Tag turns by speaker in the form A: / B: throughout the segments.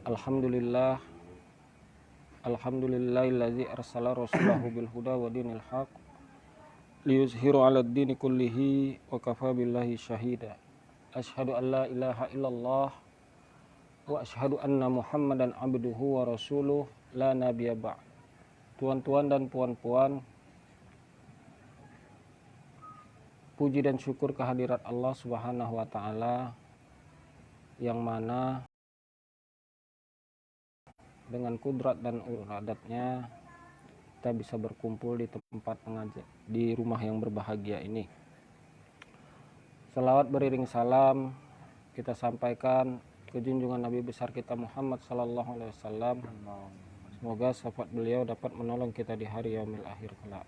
A: Alhamdulillah, alhamdulillahillazi arsala rasulahu bil huda wa dinil haq liyuzhiru 'alad dini kullihi wa kafa billahi syahida. Asyhadu an la ilaha illallah wa asyhadu anna Muhammadan abduhu wa rasuluh la nabiyya ba'd. Tuan-tuan dan puan-puan, puji dan syukur kehadirat Allah Subhanahu wa taala yang mana dengan kudrat dan iradatnya kita bisa berkumpul di tempat pengajian di rumah yang berbahagia ini. Selawat beriring salam kita sampaikan ke junjungan Nabi besar kita Muhammad sallallahu alaihi wasallam. Semoga syafaat beliau dapat menolong kita di hari yaumil akhir kelak.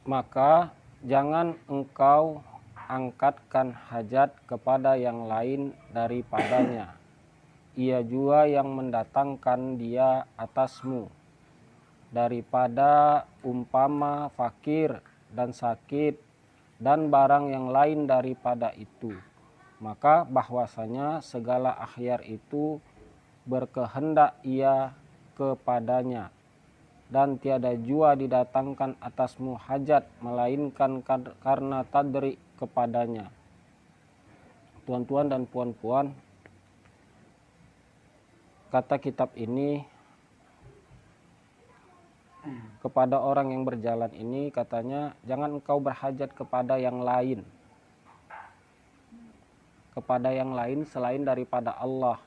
A: Maka jangan engkau angkatkan hajat kepada yang lain daripadanya. Ia juga yang mendatangkan dia atasmu, daripada umpama fakir dan sakit dan barang yang lain daripada itu. Maka bahwasanya segala akhyar itu berkehendak ia kepadanya, dan tiada jua didatangkan atasmu hajat melainkan karena tadri kepadanya. Tuan-tuan dan puan-puan, kata kitab ini kepada orang yang berjalan ini katanya, jangan engkau berhajat kepada yang lain, kepada yang lain selain daripada Allah,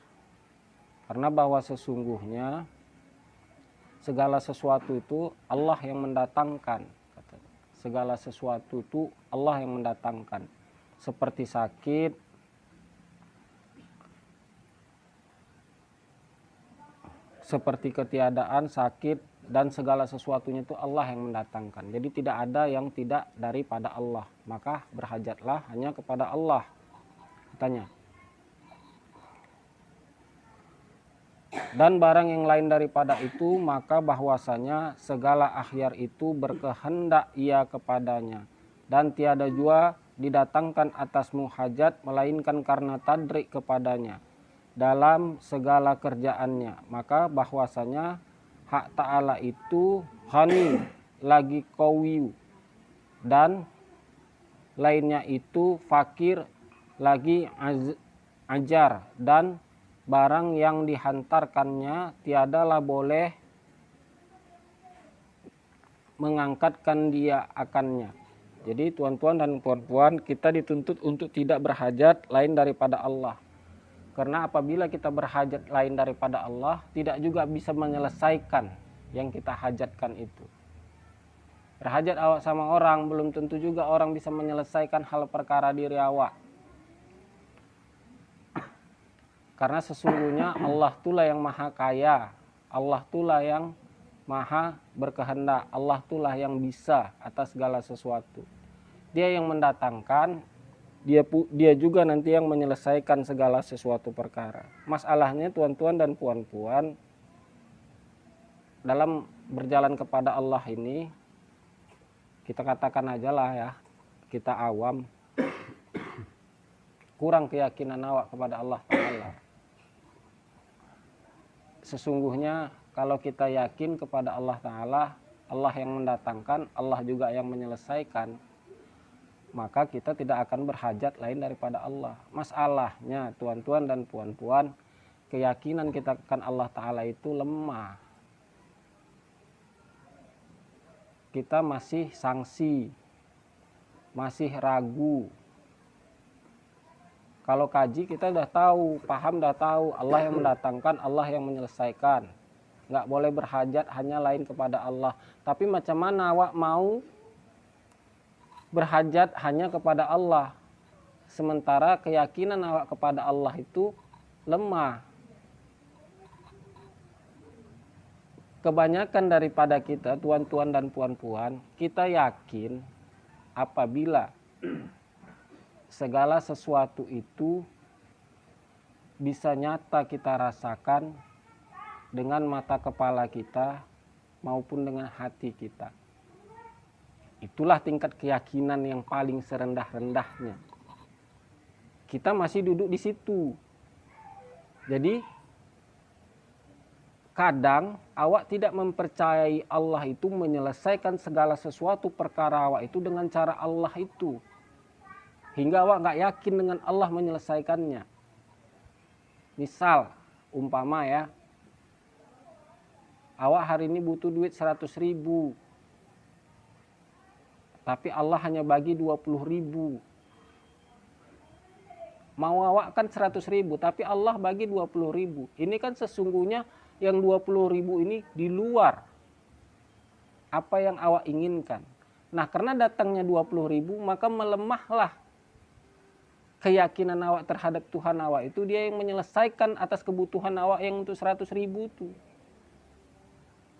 A: karena bahwa sesungguhnya segala sesuatu itu Allah yang mendatangkan. Segala sesuatu itu Allah yang mendatangkan. Seperti sakit, seperti ketiadaan, sakit, dan segala sesuatunya itu Allah yang mendatangkan. Jadi tidak ada yang tidak daripada Allah. Maka berhajatlah hanya kepada Allah. Katanya. Dan barang yang lain daripada itu, maka bahwasanya segala akhyar itu berkehendak ia kepadanya, dan tiada jua didatangkan atasmu hajat melainkan karena tadrik kepadanya dalam segala kerjaannya. Maka bahwasanya hak ta'ala itu ghani lagi qawiyu, dan lainnya itu fakir lagi ajar, dan barang yang dihantarkannya tiadalah boleh mengangkatkan dia akannya. Jadi tuan-tuan dan puan-puan, kita dituntut untuk tidak berhajat lain daripada Allah. Karena apabila kita berhajat lain daripada Allah, tidak juga bisa menyelesaikan yang kita hajatkan itu. Berhajat awak sama orang, belum tentu juga orang bisa menyelesaikan hal perkara diri awak. Karena sesungguhnya Allah itulah yang maha kaya, Allah itulah yang maha berkehendak, Allah itulah yang bisa atas segala sesuatu. Dia yang mendatangkan, dia juga nanti yang menyelesaikan segala sesuatu perkara. Masalahnya tuan-tuan dan puan-puan, dalam berjalan kepada Allah ini, kita katakan aja lah ya, kita awam, kurang keyakinan awak kepada Allah Ta'ala. Sesungguhnya kalau kita yakin kepada Allah Ta'ala, Allah yang mendatangkan, Allah juga yang menyelesaikan, maka kita tidak akan berhajat lain daripada Allah. Masalahnya tuan-tuan dan puan-puan, keyakinan kita akan Allah Ta'ala itu lemah. Kita masih sangsi, masih ragu. Kalau kaji kita udah tahu, paham udah tahu, Allah yang mendatangkan, Allah yang menyelesaikan. Nggak boleh berhajat hanya lain kepada Allah. Tapi macam mana awak mau berhajat hanya kepada Allah, sementara keyakinan awak kepada Allah itu lemah. Kebanyakan daripada kita, tuan-tuan dan puan-puan, kita yakin apabila segala sesuatu itu bisa nyata kita rasakan dengan mata kepala kita maupun dengan hati kita. Itulah tingkat keyakinan yang paling serendah-rendahnya. Kita masih duduk di situ. Jadi kadang awak tidak mempercayai Allah itu menyelesaikan segala sesuatu perkara awak itu dengan cara Allah itu. Hingga awak nggak yakin dengan Allah menyelesaikannya. Misal, umpama ya, awak hari ini butuh duit 100.000. Tapi Allah hanya bagi 20.000. Mau awak kan 100.000, tapi Allah bagi 20.000. Ini kan sesungguhnya yang 20.000 ini di luar apa yang awak inginkan. Nah, karena datangnya 20.000, maka melemahlah keyakinan awak terhadap Tuhan awak itu. Dia yang menyelesaikan atas kebutuhan awak yang untuk 100.000 itu.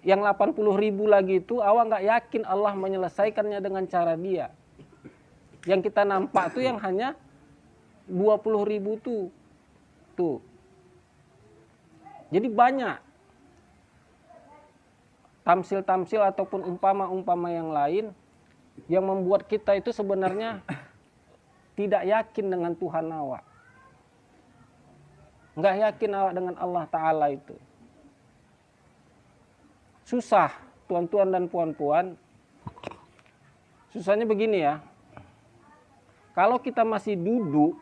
A: Yang 80.000 lagi itu awak nggak yakin Allah menyelesaikannya dengan cara dia. Yang kita nampak tuh yang hanya 20.000 tuh. Jadi banyak tamsil-tamsil ataupun umpama-umpama yang lain yang membuat kita itu sebenarnya tidak yakin dengan Tuhan awak. Nggak yakin awak dengan Allah Ta'ala itu. Susah, tuan-tuan dan puan-puan. Susahnya begini ya. Kalau kita masih duduk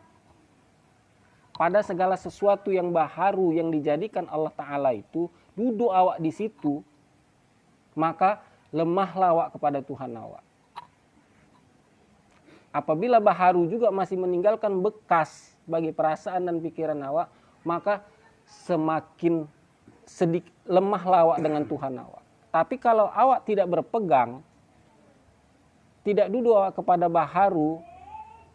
A: pada segala sesuatu yang baharu yang dijadikan Allah Ta'ala itu, duduk awak di situ, maka lemahlah awak kepada Tuhan awak. Apabila baharu juga masih meninggalkan bekas bagi perasaan dan pikiran awak, maka semakin sedikit lemahlah awak dengan Tuhan awak. Tapi kalau awak tidak berpegang, tidak duduk awak kepada baharu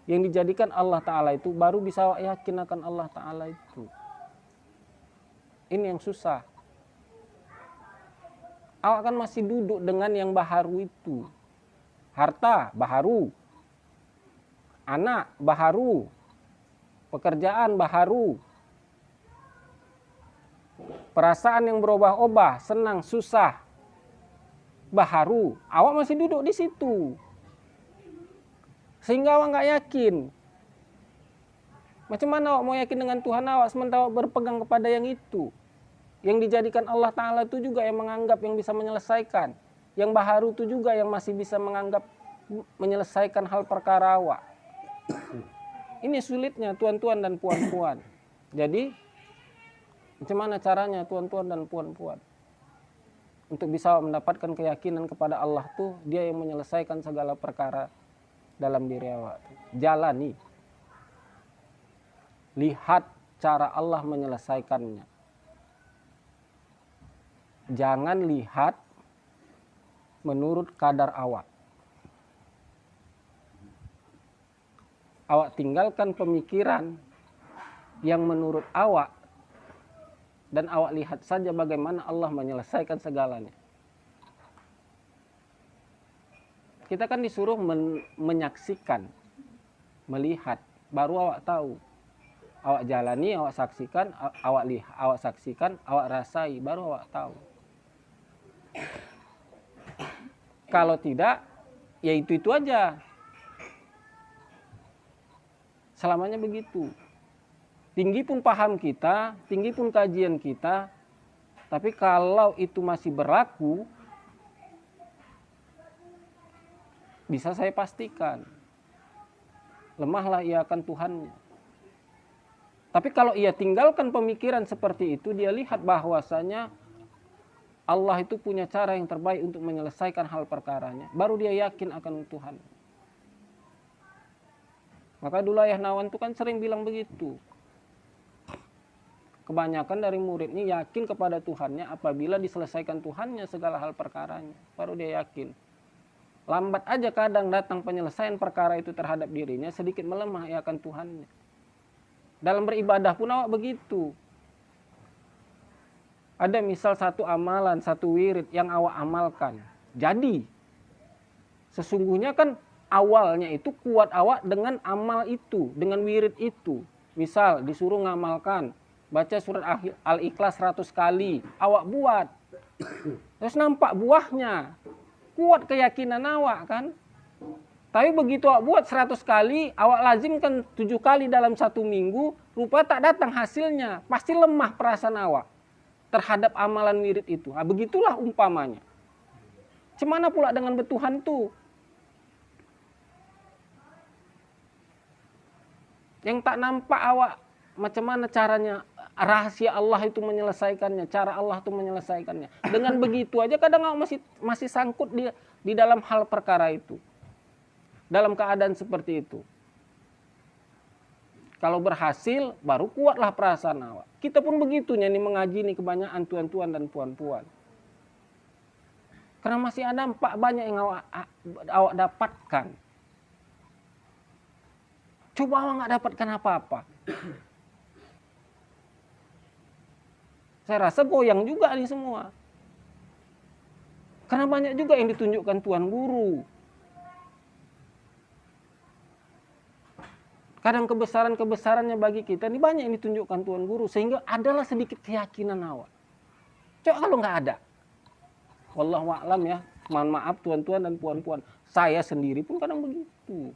A: yang dijadikan Allah Ta'ala itu, baru bisa awak yakin akan Allah Ta'ala itu. Ini yang susah. Awak kan masih duduk dengan yang baharu itu. Harta baharu, anak baharu, pekerjaan baharu, perasaan yang berubah-ubah, senang, susah, baharu. Awak masih duduk di situ. Sehingga awak nggak yakin. Macam mana awak mau yakin dengan Tuhan awak sementara awak berpegang kepada yang itu? Yang dijadikan Allah Ta'ala itu juga yang menganggap yang bisa menyelesaikan. Yang baharu itu juga yang masih bisa menganggap menyelesaikan hal perkara awak. Ini sulitnya tuan-tuan dan puan-puan. Jadi macam mana caranya tuan-tuan dan puan-puan untuk bisa mendapatkan keyakinan kepada Allah tuh dia yang menyelesaikan segala perkara dalam diri awak. Jalani. Lihat cara Allah menyelesaikannya. Jangan lihat menurut kadar awak. Awak tinggalkan pemikiran yang menurut awak dan awak lihat saja bagaimana Allah menyelesaikan segalanya. Kita kan disuruh menyaksikan, melihat, baru awak tahu. Awak jalani, awak saksikan, awak saksikan, awak rasai, baru awak tahu. Kalau tidak, ya itu aja. Selamanya begitu. Tinggi pun paham kita, tinggi pun kajian kita, tapi kalau itu masih berlaku, bisa saya pastikan, lemahlah ia akan Tuhannya. Tapi kalau ia tinggalkan pemikiran seperti itu, dia lihat bahwasanya Allah itu punya cara yang terbaik untuk menyelesaikan hal perkaranya, baru dia yakin akan Tuhan. Maka dulu Ayah Nawan itu kan sering bilang begitu. Kebanyakan dari muridnya yakin kepada Tuhannya apabila diselesaikan Tuhannya segala hal perkaranya, baru dia yakin. Lambat aja kadang datang penyelesaian perkara itu terhadap dirinya, sedikit melemah ia akan Tuhannya. Dalam beribadah pun awak begitu. Ada misal satu amalan, satu wirid yang awak amalkan. Jadi, sesungguhnya kan awalnya itu kuat awak dengan amal itu, dengan wirid itu. Misal disuruh ngamalkan baca surat Al-Ikhlas 100 kali, awak buat. Terus nampak buahnya. Kuat keyakinan awak kan. Tapi begitu awak buat 100 kali, awak lazimkan 7 kali dalam 1 minggu, rupa tak datang hasilnya. Pasti lemah perasaan awak terhadap amalan wirid itu. Nah, begitulah umpamanya. Cemana pula dengan bertuhan tuh? Yang tak nampak awak macam mana caranya, rahasia Allah itu menyelesaikannya, cara Allah itu menyelesaikannya. Dengan begitu aja kadang awak masih sangkut di dalam hal perkara itu. Dalam keadaan seperti itu. Kalau berhasil, baru kuatlah perasaan awak. Kita pun begitunya nih mengaji nih kebanyakan tuan-tuan dan puan-puan. Karena masih ada banyak yang awak dapatkan. Coba awak nggak dapatkan apa-apa. Saya rasa goyang juga nih semua. Karena banyak juga yang ditunjukkan Tuan Guru. Kadang kebesarannya bagi kita ini banyak yang ditunjukkan Tuan Guru. Sehingga adalah sedikit keyakinan awak. Coba kalau nggak ada. Wallahu a'lam ya. Mohon maaf tuan-tuan dan puan-puan. Saya sendiri pun kadang begitu.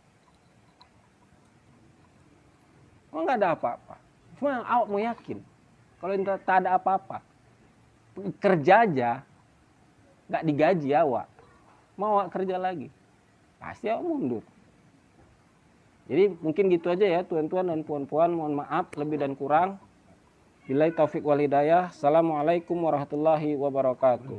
A: Oh, nggak ada apa-apa. Cuma awak mau yakin. Kalau tak ada apa-apa. Kerja aja. Nggak digaji awak. Mau awak kerja lagi. Pasti awak mundur. Jadi mungkin gitu aja ya tuan-tuan dan puan-puan. Mohon maaf lebih dan kurang. Billahi taufik wal hidayah. Assalamualaikum warahmatullahi wabarakatuh.